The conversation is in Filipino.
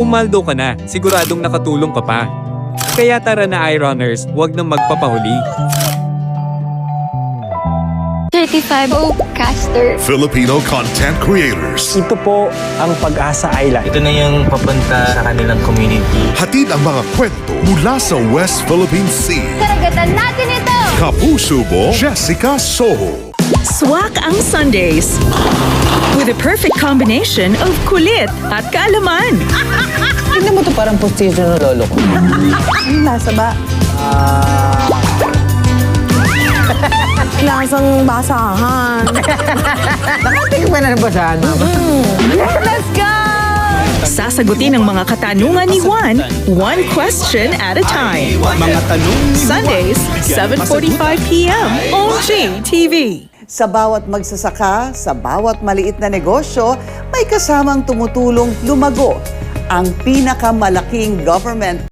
Umaldo ka na, siguradong nakatulong ka pa. Kaya tara na iRunners, huwag nang magpapahuli. 35 caster. Filipino content creators. Ito po ang Pag-asa Island. Ito na yung papunta sa kanilang community. Hatid ang mga kwento mula sa West Philippine Sea. Karagatan natin ito! Kapuso mo, Jessica Soho. Swak ang Sundays with a perfect combination of kulit at kaalaman. Tignan mo to parang postisyon ng lolo ko. Lasa ba? Lasang basahan. Nakating pa na basahan, mama. Let's go! Sasagutin ang mga katanungan ni Juan, one question at a time. Mga tanong ni Sundays, 7:45 p.m. on GTV. Sa bawat magsasaka, sa bawat maliit na negosyo, may kasamang tumutulong lumago. Ang pinakamalaking government